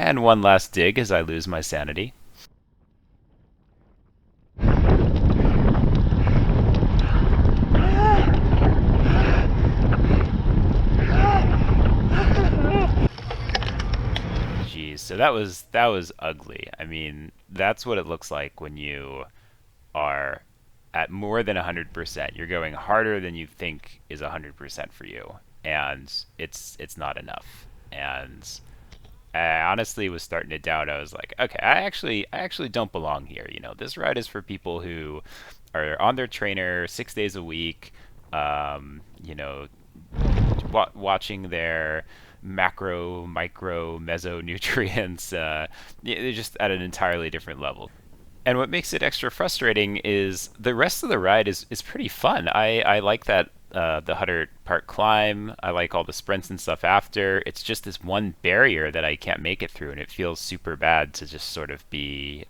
And one last dig as I lose my sanity. Jeez, so that was ugly. I mean, that's what it looks like when you are at more than 100%. You're going harder than you think is 100% for you, and it's not enough. And I honestly was starting to doubt. I was like, okay, I actually don't belong here. This ride is for people who are on their trainer 6 days a week. Um, you know, watching their macro, micro, meso nutrients. They're just at an entirely different level. And what makes it extra frustrating is the rest of the ride is pretty fun. I like that the Hutter Park climb. I like all the sprints and stuff after. It's just this one barrier that I can't make it through, and it feels super bad to just sort of be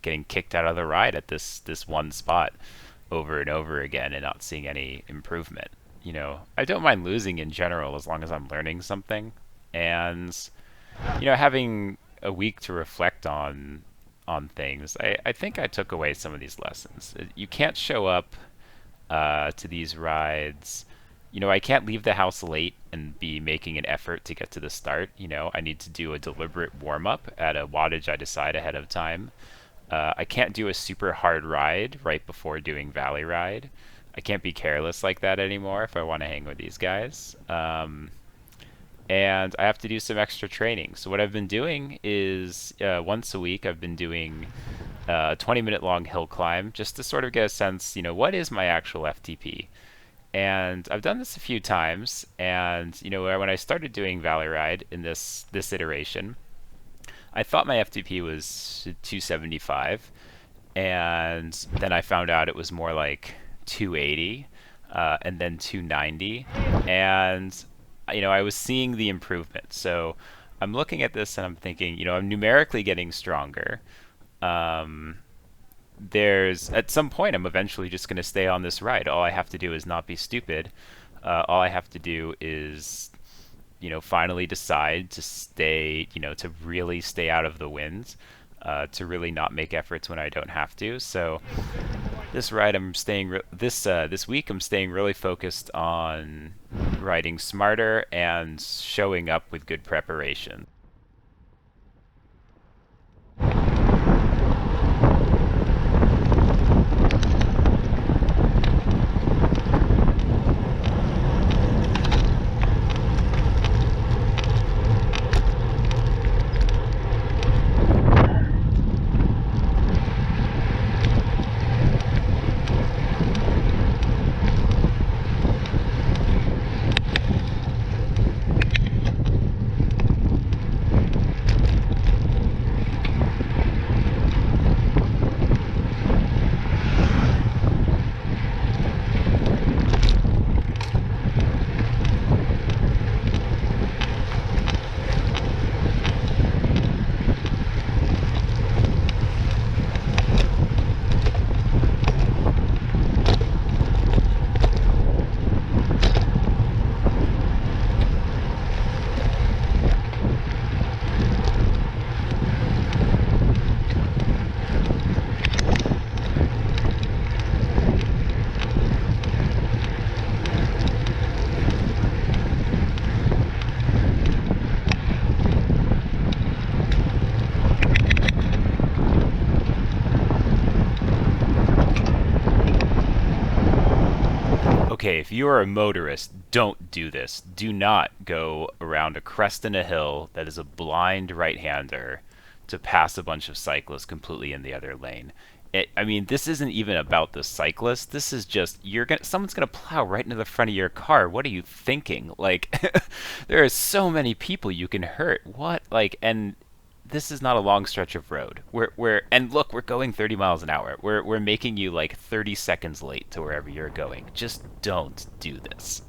getting kicked out of the ride at this one spot over and over again and not seeing any improvement. I don't mind losing in general as long as I'm learning something. And having a week to reflect on things, I think I took away some of these lessons. You can't show up to these rides. I can't leave the house late and be making an effort to get to the start. I need to do a deliberate warm up at a wattage I decide ahead of time. I can't do a super hard ride right before doing Valley Ride. I can't be careless like that anymore if I want to hang with these guys. And I have to do some extra training. So what I've been doing is once a week I've been doing a 20-minute long hill climb just to sort of get a sense, what is my actual FTP? And I've done this a few times, and when I started doing Valley Ride in this iteration, I thought my FTP was 275, and then I found out it was more like 280, and then 290, and I was seeing the improvement. So I'm looking at this and I'm thinking, I'm numerically getting stronger. Um, there's at some point I'm eventually just going to stay on this ride. All I have to do is not be stupid. All I have to do is finally decide to stay, to really stay out of the wind, to really not make efforts when I don't have to. So this ride, I'm staying this week. I'm staying really focused on riding smarter and showing up with good preparation. Okay, if you are a motorist, don't do this. Do not go around a crest in a hill that is a blind right-hander to pass a bunch of cyclists completely in the other lane. I mean, this isn't even about the cyclist. This is just someone's gonna plow right into the front of your car. What are you thinking? Like, there are so many people you can hurt. What? Like, and this is not a long stretch of road. And look, we're going 30 miles an hour. We're making you like 30 seconds late to wherever you're going. Just don't do this.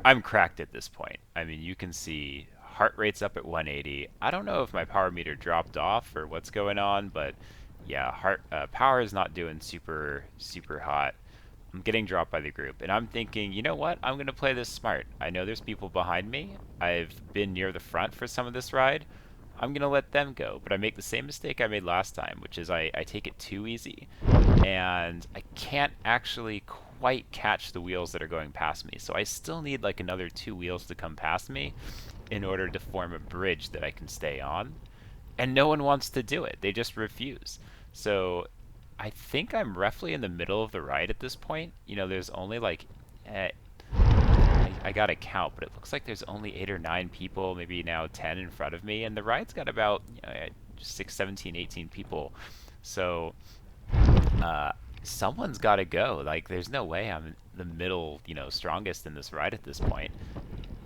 I'm cracked at this point. I mean, you can see heart rate's up at 180. I don't know if my power meter dropped off or what's going on, but yeah, heart power is not doing super hot. I'm getting dropped by the group, and I'm thinking, you know what? I'm gonna play this smart. I know there's people behind me. I've been near the front for some of this ride. I'm gonna let them go, but I make the same mistake I made last time, which is I take it too easy, and I can't actually quite catch the wheels that are going past me. So I still need like another two wheels to come past me in order to form a bridge that I can stay on. And no one wants to do it. They just refuse. So I think I'm roughly in the middle of the ride at this point. You know, there's only like, I gotta count, but it looks like there's only 8 or 9 people, maybe now 10 in front of me, and the ride's got about 6, 17, 18 people. So uh, someone's got to go. Like, there's no way I'm the middle, strongest in this ride at this point.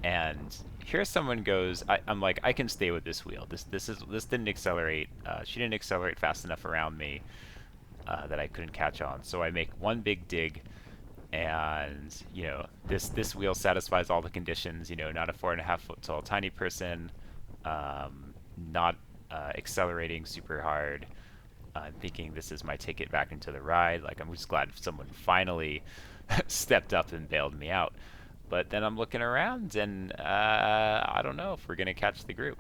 And here someone goes. I'm like, I can stay with this wheel. This didn't accelerate. She didn't accelerate fast enough around me that I couldn't catch on. So I make one big dig, and this wheel satisfies all the conditions. Not a 4.5 foot tall tiny person, not accelerating super hard. I'm thinking this is my ticket back into the ride. Like, I'm just glad someone finally stepped up and bailed me out. But then I'm looking around, and I don't know if we're gonna catch the group.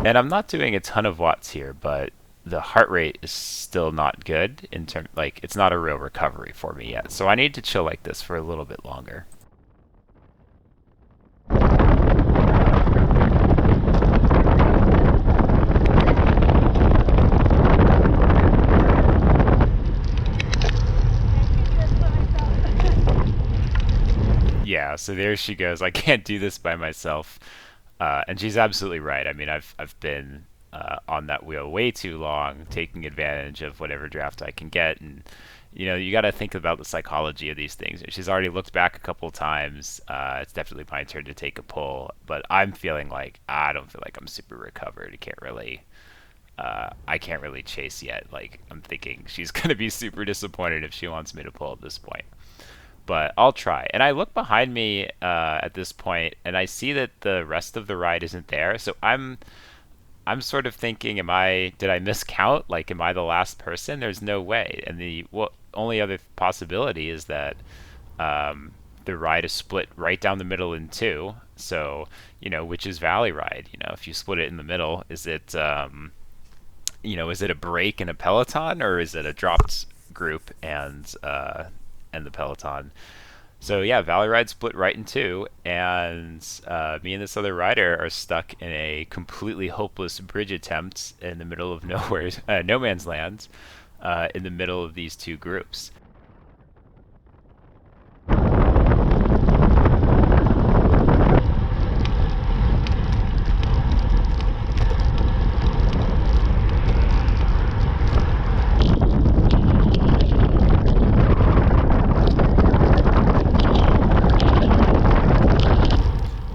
And I'm not doing a ton of watts here, but the heart rate is still not good in term like it's not a real recovery for me yet. So I need to chill like this for a little bit longer. Yeah, so there she goes. I can't do this by myself. And she's absolutely right. I mean, I've been on that wheel way too long, taking advantage of whatever draft I can get, and you got to think about the psychology of these things. She's already looked back a couple of times. It's definitely my turn to take a pull, but I'm feeling like I don't feel like I'm super recovered. I can't really chase yet. Like, I'm thinking she's gonna be super disappointed if she wants me to pull at this point, but I'll try. And I look behind me at this point, and I see that the rest of the ride isn't there. So I'm sort of thinking, did I miscount? Like, am I the last person? There's no way. And the only other possibility is that the ride is split right down the middle in two. So which is Valley Ride? If you split it in the middle, is it a break and a Peloton, or is it a dropped group and the Peloton? So yeah, Valley Ride split right in two, and me and this other rider are stuck in a completely hopeless bridge attempt in the middle of nowhere, no man's land, in the middle of these two groups.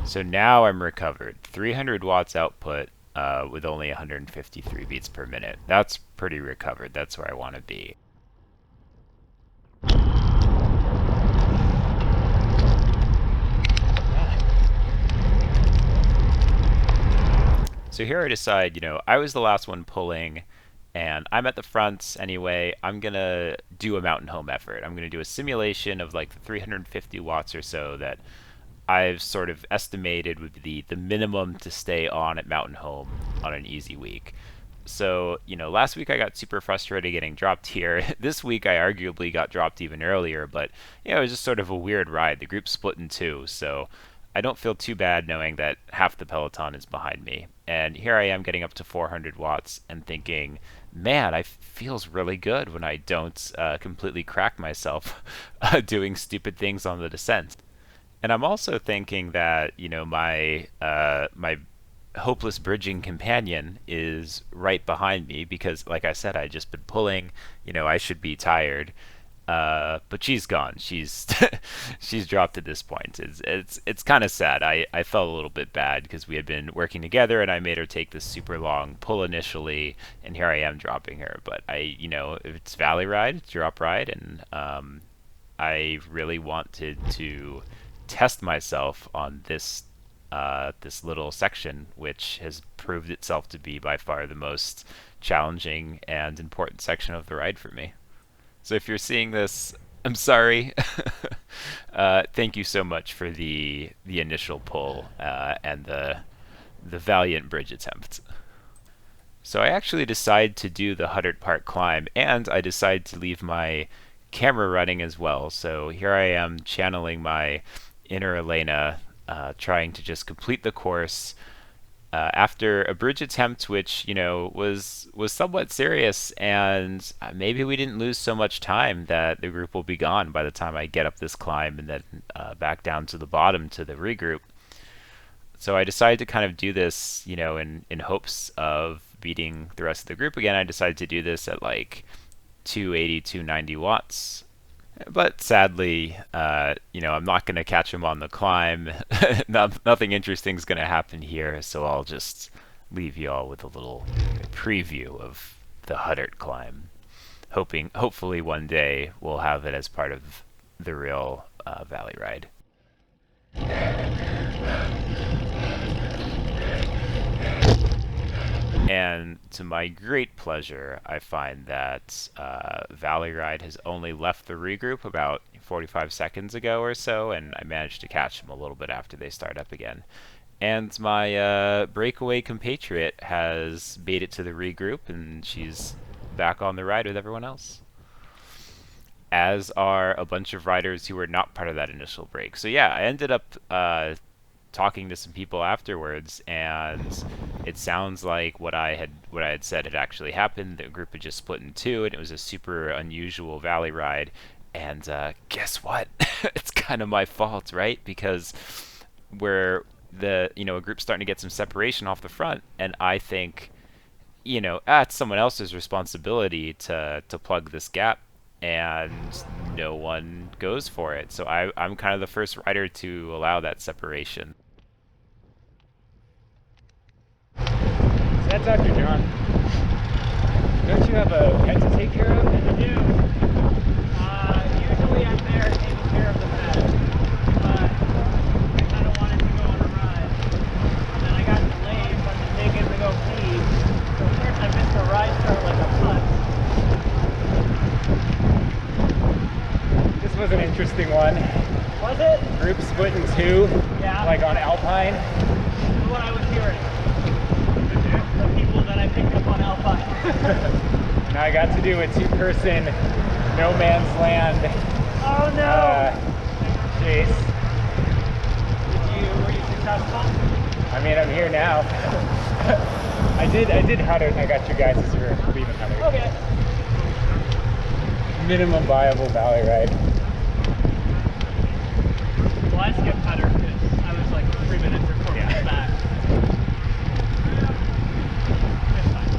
So now I'm recovered. 300 watts output with only 153 beats per minute. That's pretty recovered. That's where I want to be. So here I decide, I was the last one pulling, and I'm at the front anyway. I'm going to do a mountain home effort. I'm going to do a simulation of like the 350 watts or so that I've sort of estimated would be the minimum to stay on at Mountain Home on an easy week. So, last week I got super frustrated getting dropped here. This week I arguably got dropped even earlier, but it was just sort of a weird ride. The group split in two, so I don't feel too bad knowing that half the Peloton is behind me. And here I am getting up to 400 watts and thinking, man, I feels really good when I don't completely crack myself doing stupid things on the descent. And I'm also thinking that, my hopeless bridging companion is right behind me because, like I said, I just been pulling. I should be tired, but she's gone. She's she's dropped at this point. It's kind of sad. I felt a little bit bad because we had been working together, and I made her take this super long pull initially, and here I am dropping her. But it's Valley Ride, it's drop ride, and I really wanted to test myself on this little section, which has proved itself to be by far the most challenging and important section of the ride for me. So if you're seeing this, I'm sorry. Thank you so much for the initial pull and the valiant bridge attempt. So I actually decide to do the Huddart Park climb, and I decide to leave my camera running as well. So here I am channeling my inner Elena, trying to just complete the course after a bridge attempt, which was somewhat serious, and maybe we didn't lose so much time that the group will be gone by the time I get up this climb and then back down to the bottom to the regroup. So I decided to kind of do this, in hopes of beating the rest of the group again. I decided to do this at like 280, 290 watts. But sadly, I'm not going to catch him on the climb. Nothing interesting is going to happen here, so I'll just leave you all with a little preview of the Huddart climb. Hopefully one day we'll have it as part of the real Valley Ride. And to my great pleasure, I find that Valley Ride has only left the regroup about 45 seconds ago or so, and I managed to catch them a little bit after they start up again. And my breakaway compatriot has made it to the regroup, and she's back on the ride with everyone else. As are a bunch of riders who were not part of that initial break. So yeah, I ended up talking to some people afterwards, and it sounds like what I had said had actually happened. The group had just split in two, and it was a super unusual Valley Ride. And guess what? It's kind of my fault, right? Because a group's starting to get some separation off the front, and I think, it's someone else's responsibility to plug this gap, and no one goes for it. So I'm kind of the first rider to allow that separation. That's Dr. John. Don't you have a pet to take care of? I do. Usually I'm there taking care of the pet, but I kind of wanted to go on a ride. And then I got delayed, so I'm taking to go pee. So first I missed the ride start like a putt. This was an interesting one. Was it? Group split in two, Yeah. like on Alpine. That's what I was hearing. The people that I picked up on Alpine. Now I got to do a two-person no man's land Oh no! chase. Were you successful? I mean, I'm here now. I did Huddart, and I got you guys for leaving Huddart. Okay. Minimum viable Valley Ride. Well, I skipped Huddart because I was like 3 minutes or 4 minutes back. It's fine.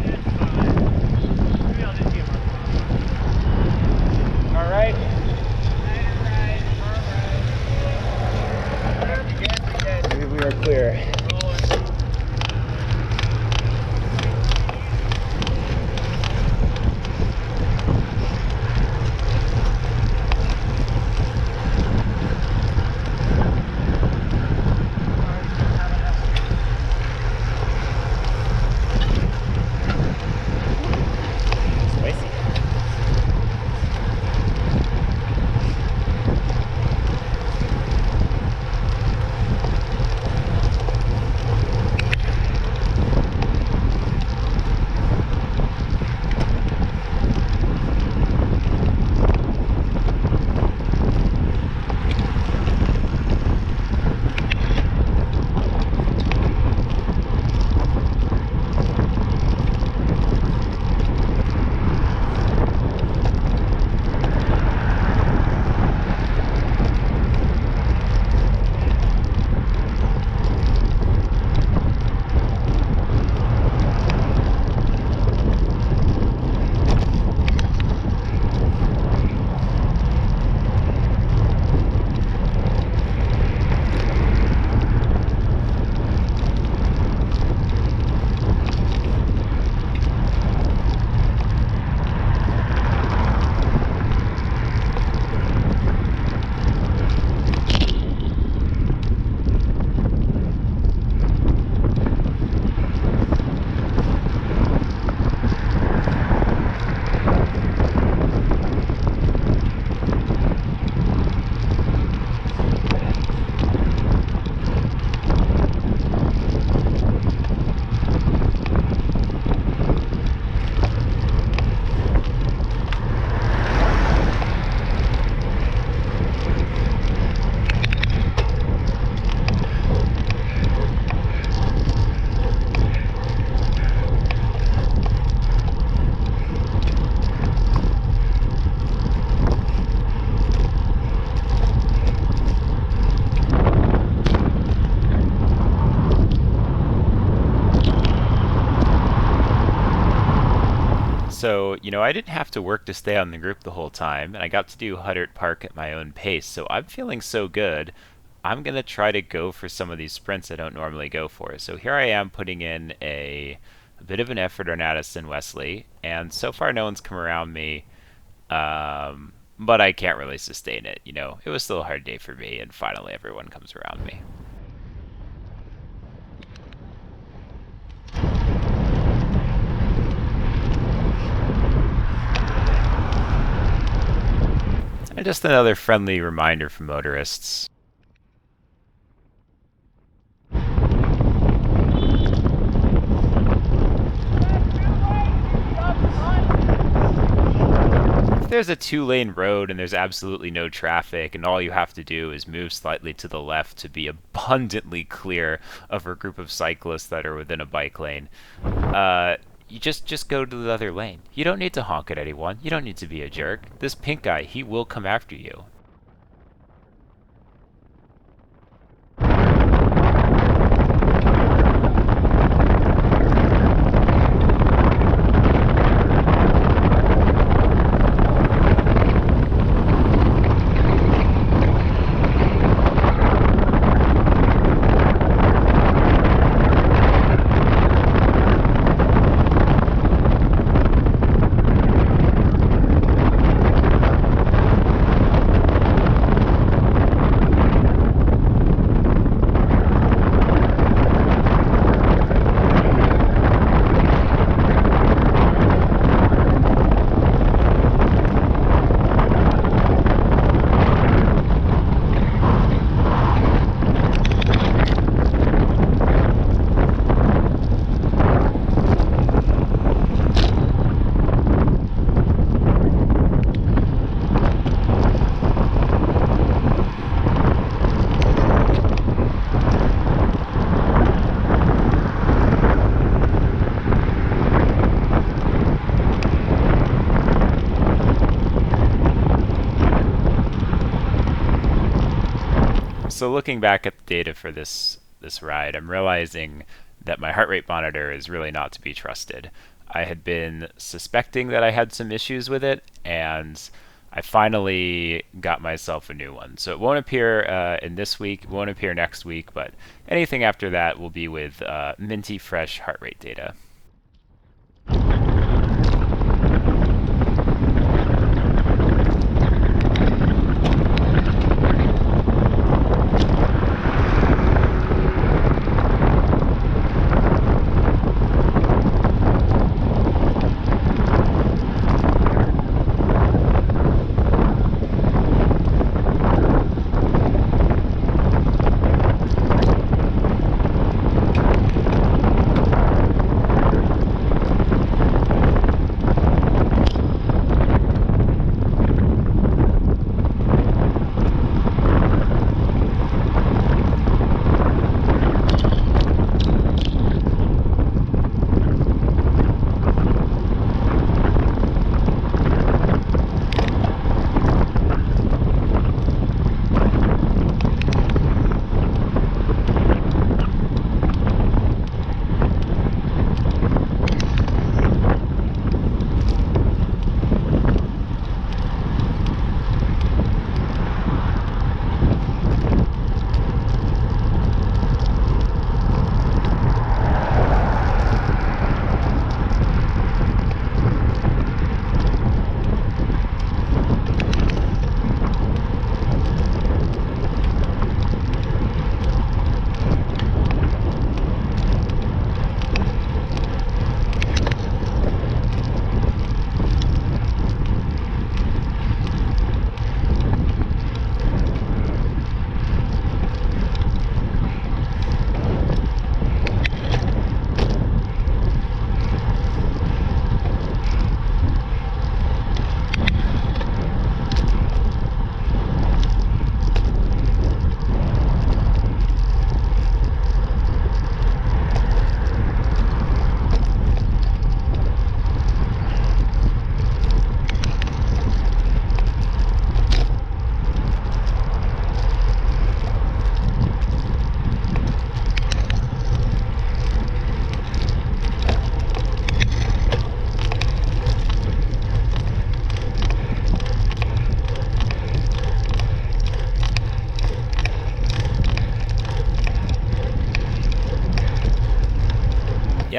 It's fine. Maybe I'll just give her a All right. Maybe we are clear. So, I didn't have to work to stay on the group the whole time, and I got to do Huddart Park at my own pace, so I'm feeling so good. I'm going to try to go for some of these sprints I don't normally go for. So here I am putting in a bit of an effort on Addison Wesley, and so far no one's come around me, but I can't really sustain it. It was still a hard day for me, and finally everyone comes around me. And just another friendly reminder for motorists. If there's a two-lane road and there's absolutely no traffic and all you have to do is move slightly to the left to be abundantly clear of a group of cyclists that are within a bike lane, you just go to the other lane. You don't need to honk at anyone. You don't need to be a jerk. This pink guy, he will come after you. So looking back at the data for this ride, I'm realizing that my heart rate monitor is really not to be trusted. I had been suspecting that I had some issues with it, and I finally got myself a new one. So it won't appear in this week, it won't appear next week, but anything after that will be with minty fresh heart rate data.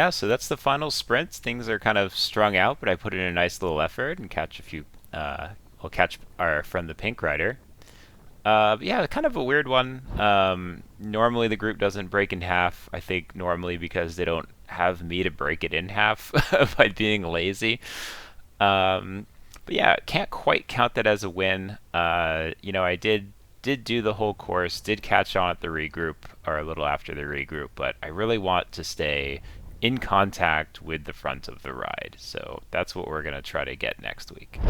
yeah, so that's the final sprint. Things are kind of strung out, but I put in a nice little effort and catch a few. We'll catch our friend the Pink Rider. But yeah, kind of a weird one. Normally the group doesn't break in half. I think normally because they don't have me to break it in half by being lazy. But yeah, can't quite count that as a win. I did do the whole course, did catch on at the regroup or a little after the regroup, but I really want to stay in contact with the front of the ride. So that's what we're going to try to get next week.